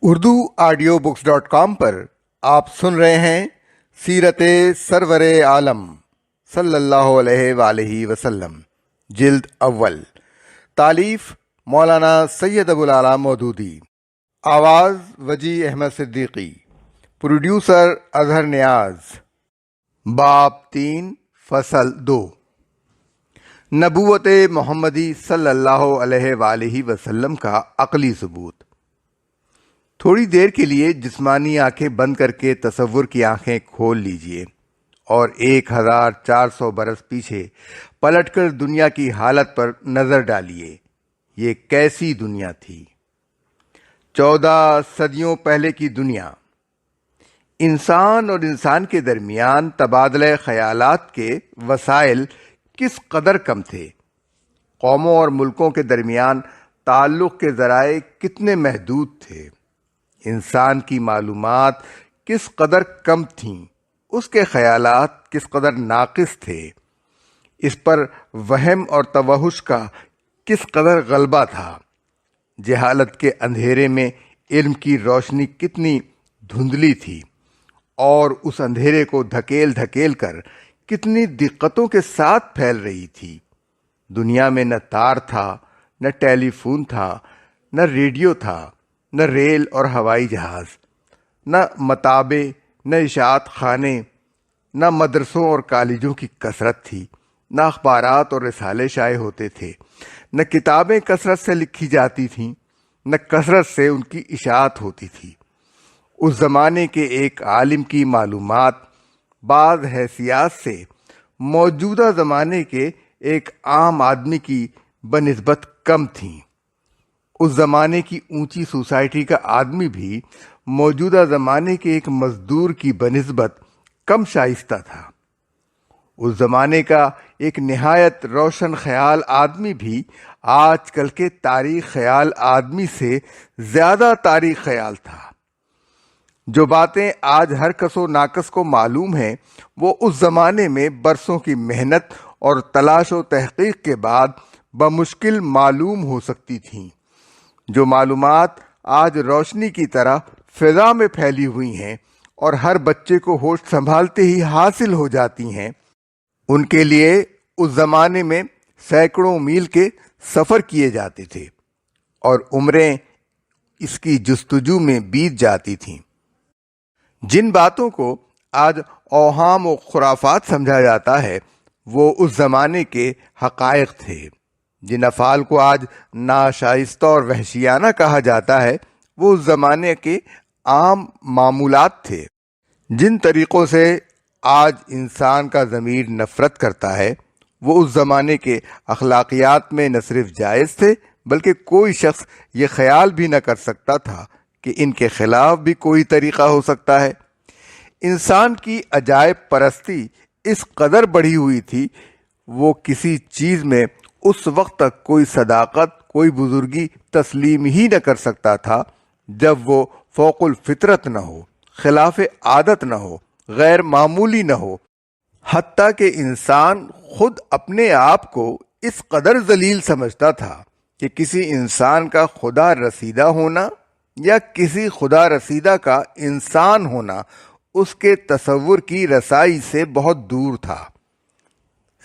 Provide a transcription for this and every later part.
Urdu audio books .com پر آپ سن رہے ہیں سیرت سرور عالم صلی اللہ علیہ وآلہ وسلم، جلد اول، تالیف مولانا سید ابو العلا مودودی، آواز وجی احمد صدیقی، پروڈیوسر اظہر نیاز۔ باب 3، فصل 2، نبوت محمدی صلی اللہ علیہ وآلہ وسلم کا عقلی ثبوت۔ تھوڑی دیر کے لیے جسمانی آنکھیں بند کر کے تصور کی آنکھیں کھول لیجئے اور 1400 برس پیچھے پلٹ کر دنیا کی حالت پر نظر ڈالیے۔ یہ کیسی دنیا تھی؟ 14 صدیوں پہلے کی دنیا۔ انسان اور انسان کے درمیان تبادلہ خیالات کے وسائل کس قدر کم تھے؟ قوموں اور ملکوں کے درمیان تعلق کے ذرائع کتنے محدود تھے؟ انسان کی معلومات کس قدر کم تھیں؟ اس کے خیالات کس قدر ناقص تھے؟ اس پر وہم اور توہش کا کس قدر غلبہ تھا؟ جہالت کے اندھیرے میں علم کی روشنی کتنی دھندلی تھی اور اس اندھیرے کو دھکیل دھکیل کر کتنی دقتوں کے ساتھ پھیل رہی تھی۔ دنیا میں نہ تار تھا، نہ ٹیلی فون تھا، نہ ریڈیو تھا، نہ ریل اور ہوائی جہاز، نہ مطابع، نہ اشاعت خانے، نہ مدرسوں اور کالجوں کی کثرت تھی، نہ اخبارات اور رسالے شائع ہوتے تھے، نہ کتابیں کثرت سے لکھی جاتی تھیں، نہ کثرت سے ان کی اشاعت ہوتی تھی۔ اس زمانے کے ایک عالم کی معلومات بعض حیثیات سے موجودہ زمانے کے ایک عام آدمی کی بنسبت کم تھیں۔ اس زمانے کی اونچی سوسائٹی کا آدمی بھی موجودہ زمانے کے ایک مزدور کی بنسبت کم شائستہ تھا۔ اس زمانے کا ایک نہایت روشن خیال آدمی بھی آج کل کے تاریخ خیال آدمی سے زیادہ تاریخ خیال تھا۔ جو باتیں آج ہر کس و ناکس کو معلوم ہیں، وہ اس زمانے میں برسوں کی محنت اور تلاش و تحقیق کے بعد بمشکل معلوم ہو سکتی تھیں۔ جو معلومات آج روشنی کی طرح فضا میں پھیلی ہوئی ہیں اور ہر بچے کو ہوش سنبھالتے ہی حاصل ہو جاتی ہیں، ان کے لیے اس زمانے میں سینکڑوں میل کے سفر کیے جاتے تھے اور عمریں اس کی جستجو میں بیت جاتی تھیں۔ جن باتوں کو آج اوہام و خرافات سمجھا جاتا ہے، وہ اس زمانے کے حقائق تھے۔ جن افعال کو آج ناشائستہ اور وحشیانہ کہا جاتا ہے، وہ اس زمانے کے عام معمولات تھے۔ جن طریقوں سے آج انسان کا ضمیر نفرت کرتا ہے، وہ اس زمانے کے اخلاقیات میں نہ صرف جائز تھے، بلکہ کوئی شخص یہ خیال بھی نہ کر سکتا تھا کہ ان کے خلاف بھی کوئی طریقہ ہو سکتا ہے۔ انسان کی عجائب پرستی اس قدر بڑھی ہوئی تھی، وہ کسی چیز میں اس وقت تک کوئی صداقت، کوئی بزرگی تسلیم ہی نہ کر سکتا تھا جب وہ فوق الفطرت نہ ہو، خلاف عادت نہ ہو، غیر معمولی نہ ہو۔ حتیٰ کہ انسان خود اپنے آپ کو اس قدر ذلیل سمجھتا تھا کہ کسی انسان کا خدا رسیدہ ہونا یا کسی خدا رسیدہ کا انسان ہونا اس کے تصور کی رسائی سے بہت دور تھا۔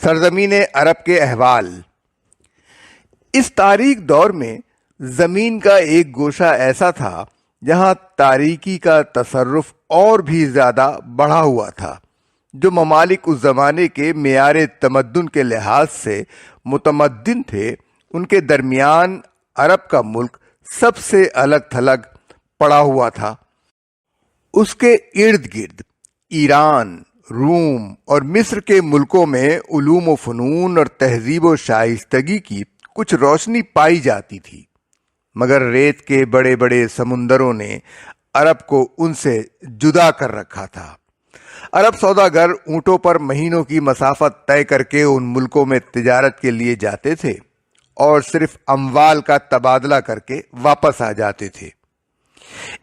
سرزمین عرب کے احوال۔ اس تاریک دور میں زمین کا ایک گوشہ ایسا تھا جہاں تاریکی کا تصرف اور بھی زیادہ بڑھا ہوا تھا۔ جو ممالک اس زمانے کے معیار تمدن کے لحاظ سے متمدن تھے، ان کے درمیان عرب کا ملک سب سے الگ تھلگ پڑا ہوا تھا۔ اس کے ارد گرد ایران، روم اور مصر کے ملکوں میں علوم و فنون اور تہذیب و شائستگی کی کچھ روشنی پائی جاتی تھی، مگر ریت کے بڑے بڑے سمندروں نے عرب کو ان سے جدا کر رکھا تھا۔ عرب سوداگر اونٹوں پر مہینوں کی مسافت طے کر کے ان ملکوں میں تجارت کے لیے جاتے تھے اور صرف اموال کا تبادلہ کر کے واپس آ جاتے تھے۔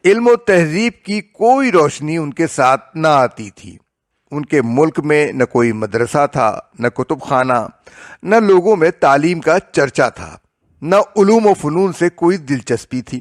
علم و تہذیب کی کوئی روشنی ان کے ساتھ نہ آتی تھی۔ ان کے ملک میں نہ کوئی مدرسہ تھا، نہ کتب خانہ، نہ لوگوں میں تعلیم کا چرچا تھا، نہ علوم و فنون سے کوئی دلچسپی تھی۔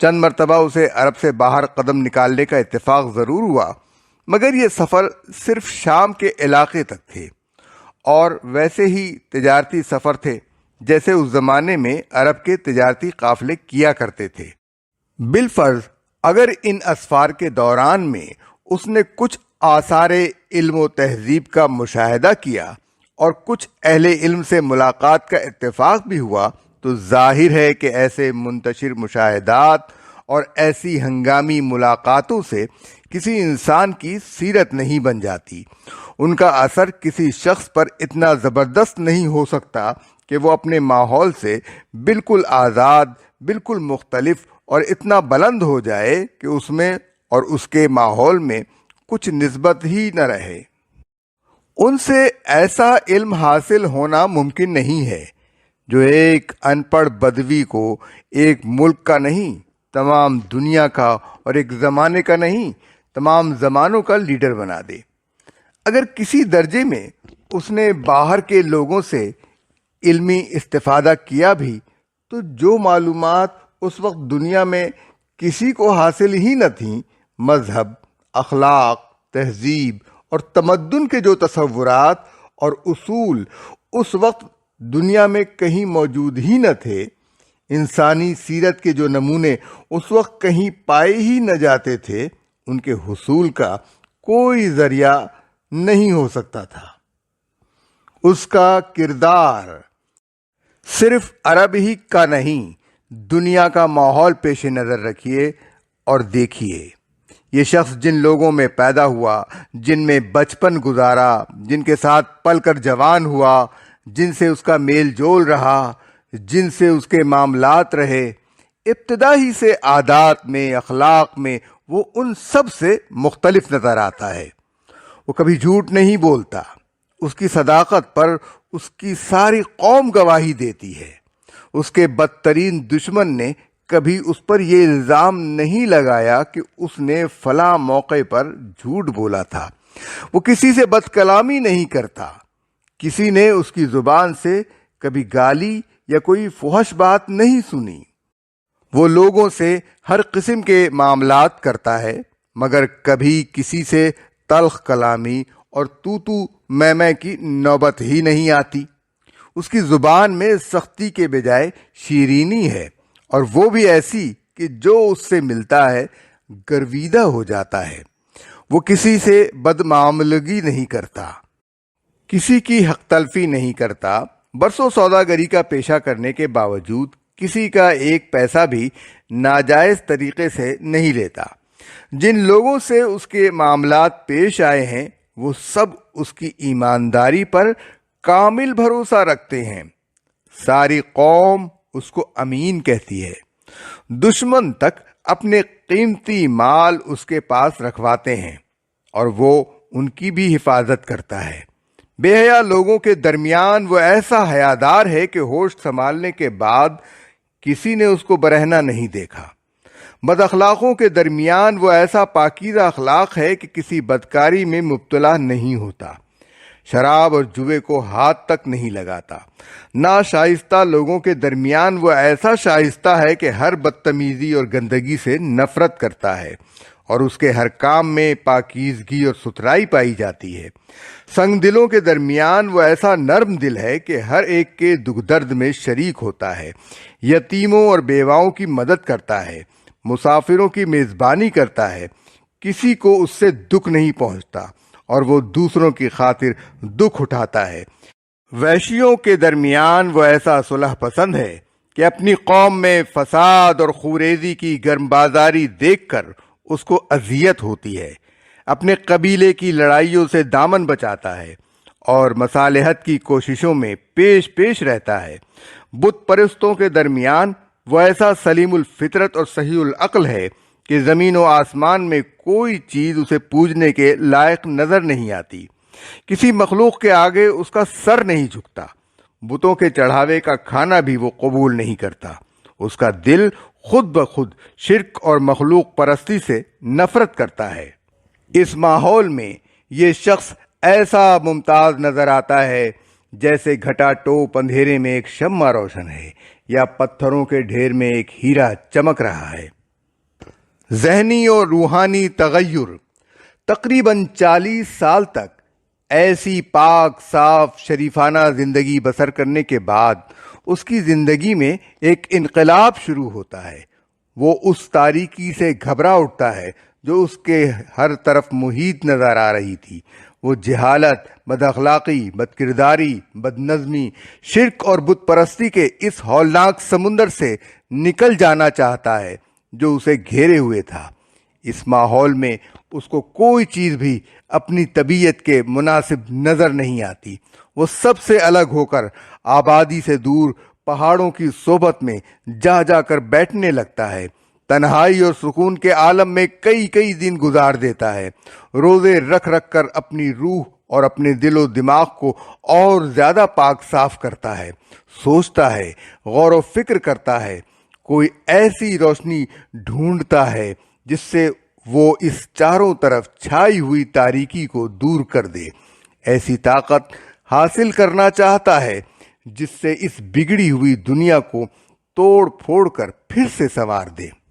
چند مرتبہ اسے عرب سے باہر قدم نکالنے کا اتفاق ضرور ہوا، مگر یہ سفر صرف شام کے علاقے تک تھے، اور ویسے ہی تجارتی سفر تھے جیسے اس زمانے میں عرب کے تجارتی قافلے کیا کرتے تھے۔ بالفرض اگر ان اسفار کے دوران میں اس نے کچھ آثار علم و تہذیب کا مشاہدہ کیا اور کچھ اہل علم سے ملاقات کا اتفاق بھی ہوا، تو ظاہر ہے کہ ایسے منتشر مشاہدات اور ایسی ہنگامی ملاقاتوں سے کسی انسان کی سیرت نہیں بن جاتی۔ ان کا اثر کسی شخص پر اتنا زبردست نہیں ہو سکتا کہ وہ اپنے ماحول سے بالکل آزاد، بالکل مختلف اور اتنا بلند ہو جائے کہ اس میں اور اس کے ماحول میں کچھ نسبت ہی نہ رہے۔ ان سے ایسا علم حاصل ہونا ممکن نہیں ہے جو ایک ان پڑھ بدوی کو ایک ملک کا نہیں، تمام دنیا کا، اور ایک زمانے کا نہیں، تمام زمانوں کا لیڈر بنا دے۔ اگر کسی درجے میں اس نے باہر کے لوگوں سے علمی استفادہ کیا بھی، تو جو معلومات اس وقت دنیا میں کسی کو حاصل ہی نہ تھیں، مذہب، اخلاق، تہذیب اور تمدن کے جو تصورات اور اصول اس وقت دنیا میں کہیں موجود ہی نہ تھے، انسانی سیرت کے جو نمونے اس وقت کہیں پائے ہی نہ جاتے تھے، ان کے حصول کا کوئی ذریعہ نہیں ہو سکتا تھا۔ اس کا کردار صرف عرب ہی کا نہیں، دنیا کا ماحول پیش نظر رکھیے اور دیکھیے۔ یہ شخص جن لوگوں میں پیدا ہوا، جن میں بچپن گزارا، جن کے ساتھ پل کر جوان ہوا، جن سے اس کا میل جول رہا، جن سے اس کے معاملات رہے، ابتدا ہی سے عادات میں، اخلاق میں وہ ان سب سے مختلف نظر آتا ہے۔ وہ کبھی جھوٹ نہیں بولتا، اس کی صداقت پر اس کی ساری قوم گواہی دیتی ہے۔ اس کے بدترین دشمن نے کبھی اس پر یہ الزام نہیں لگایا کہ اس نے فلاں موقع پر جھوٹ بولا تھا۔ وہ کسی سے بد کلامی نہیں کرتا، کسی نے اس کی زبان سے کبھی گالی یا کوئی فحش بات نہیں سنی۔ وہ لوگوں سے ہر قسم کے معاملات کرتا ہے، مگر کبھی کسی سے تلخ کلامی اور تو میں کی نوبت ہی نہیں آتی۔ اس کی زبان میں سختی کے بجائے شیرینی ہے، اور وہ بھی ایسی کہ جو اس سے ملتا ہے گرویدہ ہو جاتا ہے۔ وہ کسی سے بدمعاملگی نہیں کرتا، کسی کی حق تلفی نہیں کرتا، برسوں سوداگری کا پیشہ کرنے کے باوجود کسی کا ایک پیسہ بھی ناجائز طریقے سے نہیں لیتا۔ جن لوگوں سے اس کے معاملات پیش آئے ہیں، وہ سب اس کی ایمانداری پر کامل بھروسہ رکھتے ہیں۔ ساری قوم اس کو امین کہتی ہے۔ دشمن تک اپنے قیمتی مال اس کے پاس رکھواتے ہیں، اور وہ ان کی بھی حفاظت کرتا ہے۔ بے حیا لوگوں کے درمیان وہ ایسا حیادار ہے کہ ہوش سنبھالنے کے بعد کسی نے اس کو برہنہ نہیں دیکھا۔ بد اخلاقوں کے درمیان وہ ایسا پاکیزہ اخلاق ہے کہ کسی بدکاری میں مبتلا نہیں ہوتا، شراب اور جوے کو ہاتھ تک نہیں لگاتا۔ ناشائستہ لوگوں کے درمیان وہ ایسا شائستہ ہے کہ ہر بدتمیزی اور گندگی سے نفرت کرتا ہے، اور اس کے ہر کام میں پاکیزگی اور ستھرائی پائی جاتی ہے۔ سنگ دلوں کے درمیان وہ ایسا نرم دل ہے کہ ہر ایک کے دکھ درد میں شریک ہوتا ہے، یتیموں اور بیواؤں کی مدد کرتا ہے، مسافروں کی میزبانی کرتا ہے، کسی کو اس سے دکھ نہیں پہنچتا، اور وہ دوسروں کی خاطر دکھ اٹھاتا ہے۔ وحشیوں کے درمیان وہ ایسا صلح پسند ہے کہ اپنی قوم میں فساد اور خوریزی کی گرم بازاری دیکھ کر اس کو اذیت ہوتی ہے، اپنے قبیلے کی لڑائیوں سے دامن بچاتا ہے، اور مصالحت کی کوششوں میں پیش رہتا ہے۔ بت پرستوں کے درمیان وہ ایسا سلیم الفطرت اور صحیح العقل ہے کہ زمین و آسمان میں کوئی چیز اسے پوجنے کے لائق نظر نہیں آتی۔ کسی مخلوق کے آگے اس کا سر نہیں جھکتا، بتوں کے چڑھاوے کا کھانا بھی وہ قبول نہیں کرتا۔ اس کا دل خود بخود شرک اور مخلوق پرستی سے نفرت کرتا ہے۔ اس ماحول میں یہ شخص ایسا ممتاز نظر آتا ہے جیسے گھٹا ٹوپ اندھیرے میں ایک شمع روشن ہے، یا پتھروں کے ڈھیر میں ایک ہیرا چمک رہا ہے۔ ذہنی اور روحانی تغیر۔ تقریباً 40 سال تک ایسی پاک صاف شریفانہ زندگی بسر کرنے کے بعد اس کی زندگی میں ایک انقلاب شروع ہوتا ہے۔ وہ اس تاریکی سے گھبرا اٹھتا ہے جو اس کے ہر طرف محیط نظر آ رہی تھی۔ وہ جہالت، بد اخلاقی، بد کرداری، بد نظمی، شرک اور بت پرستی کے اس ہولناک سمندر سے نکل جانا چاہتا ہے جو اسے گھیرے ہوئے تھا۔ اس ماحول میں اس کو کوئی چیز بھی اپنی طبیعت کے مناسب نظر نہیں آتی۔ وہ سب سے الگ ہو کر آبادی سے دور پہاڑوں کی صحبت میں جا جا کر بیٹھنے لگتا ہے۔ تنہائی اور سکون کے عالم میں کئی دن گزار دیتا ہے۔ روزے رکھ رکھ کر اپنی روح اور اپنے دل و دماغ کو اور زیادہ پاک صاف کرتا ہے۔ سوچتا ہے، غور و فکر کرتا ہے، کوئی ایسی روشنی ڈھونڈتا ہے جس سے وہ اس چاروں طرف چھائی ہوئی تاریکی کو دور کر دے۔ ایسی طاقت حاصل کرنا چاہتا ہے جس سے اس بگڑی ہوئی دنیا کو توڑ پھوڑ کر پھر سے سنوار دے۔